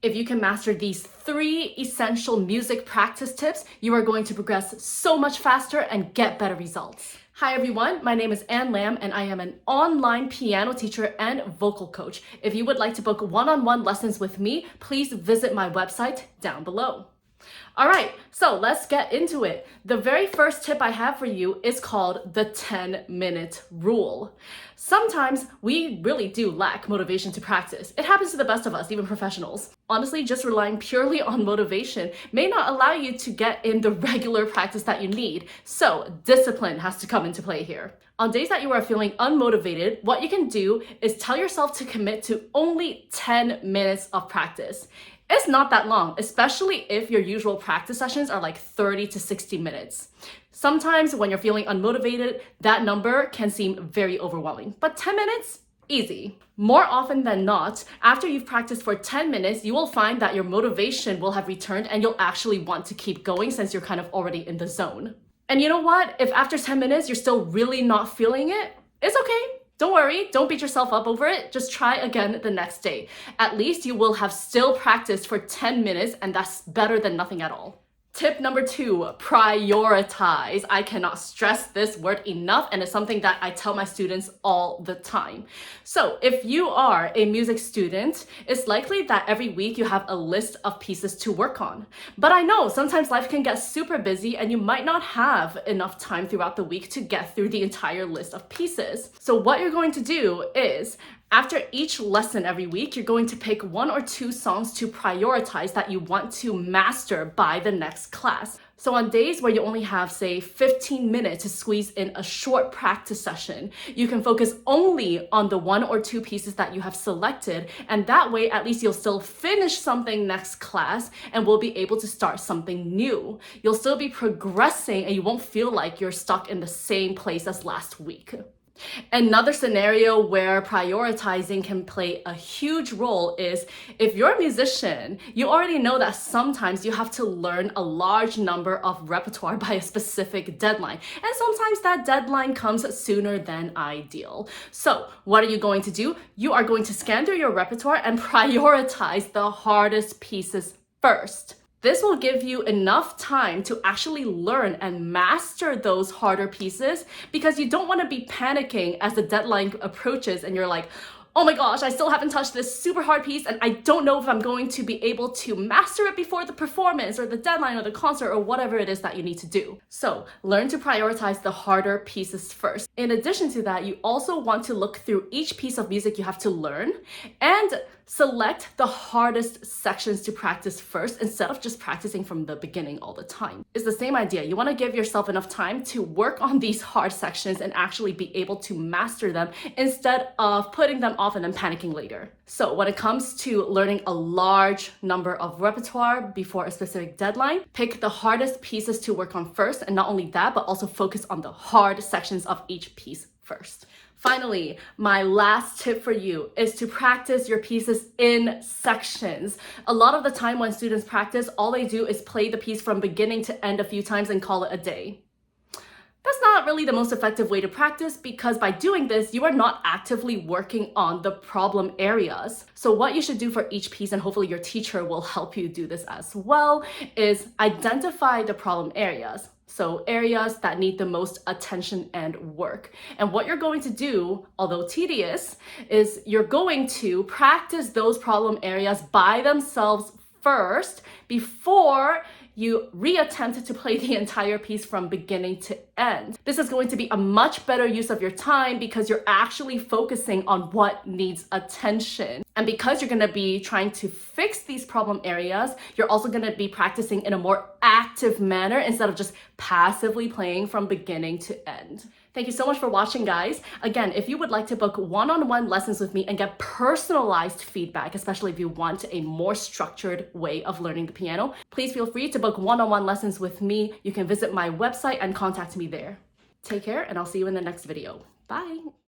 If you can master these 3 essential music practice tips, you are going to progress so much faster and get better results. Hi everyone, my name is Ann Lam and I am an online piano teacher and vocal coach. If you would like to book one-on-one lessons with me, please visit my website down below. All right, so let's get into it. The very first tip I have for you is called the 10-minute rule. Sometimes we really do lack motivation to practice. It happens to the best of us, even professionals. Honestly, just relying purely on motivation may not allow you to get in the regular practice that you need. So discipline has to come into play here. On days that you are feeling unmotivated, what you can do is tell yourself to commit to only 10 minutes of practice. It's not that long, especially if your usual practice sessions are like 30 to 60 minutes. Sometimes when you're feeling unmotivated, that number can seem very overwhelming, but 10 minutes? Easy. More often than not, after you've practiced for 10 minutes, you will find that your motivation will have returned and you'll actually want to keep going since you're kind of already in the zone. And you know what? If after 10 minutes you're still really not feeling it, it's okay. Don't worry, don't beat yourself up over it. Just try again the next day. At least you will have still practiced for 10 minutes and that's better than nothing at all. Tip number 2, prioritize. I cannot stress this word enough and it's something that I tell my students all the time. So if you are a music student, it's likely that every week you have a list of pieces to work on. But I know sometimes life can get super busy and you might not have enough time throughout the week to get through the entire list of pieces. So what you're going to do is, after each lesson every week, you're going to pick 1 or 2 songs to prioritize that you want to master by the next class. So on days where you only have, say, 15 minutes to squeeze in a short practice session, you can focus only on the 1 or 2 pieces that you have selected, and that way at least you'll still finish something next class and will be able to start something new. You'll still be progressing and you won't feel like you're stuck in the same place as last week. Another scenario where prioritizing can play a huge role is if you're a musician, you already know that sometimes you have to learn a large number of repertoire by a specific deadline. And sometimes that deadline comes sooner than ideal. So what are you going to do? You are going to scan through your repertoire and prioritize the hardest pieces first. This will give you enough time to actually learn and master those harder pieces because you don't want to be panicking as the deadline approaches and you're like, oh my gosh, I still haven't touched this super hard piece and I don't know if I'm going to be able to master it before the performance or the deadline or the concert or whatever it is that you need to do. So learn to prioritize the harder pieces first. In addition to that, you also want to look through each piece of music you have to learn and select the hardest sections to practice first instead of just practicing from the beginning all the time. It's the same idea. You want to give yourself enough time to work on these hard sections and actually be able to master them instead of putting them off and then panicking later. So when it comes to learning a large number of repertoire before a specific deadline, pick the hardest pieces to work on first, and not only that, but also focus on the hard sections of each piece first. Finally, my last tip for you is to practice your pieces in sections. A lot of the time when students practice, all they do is play the piece from beginning to end a few times and call it a day. That's not really the most effective way to practice because by doing this, you are not actively working on the problem areas. So what you should do for each piece, and hopefully your teacher will help you do this as well, is identify the problem areas. So areas that need the most attention and work. And what you're going to do, although tedious, is you're going to practice those problem areas by themselves first before you reattempt to play the entire piece from beginning to end. This is going to be a much better use of your time because you're actually focusing on what needs attention. And because you're going to be trying to fix these problem areas, you're also going to be practicing in a more active manner instead of just passively playing from beginning to end. Thank you so much for watching, guys. Again, if you would like to book one-on-one lessons with me and get personalized feedback, especially if you want a more structured way of learning the piano, please feel free to book one-on-one lessons with me. You can visit my website and contact me there. Take care, and I'll see you in the next video. Bye.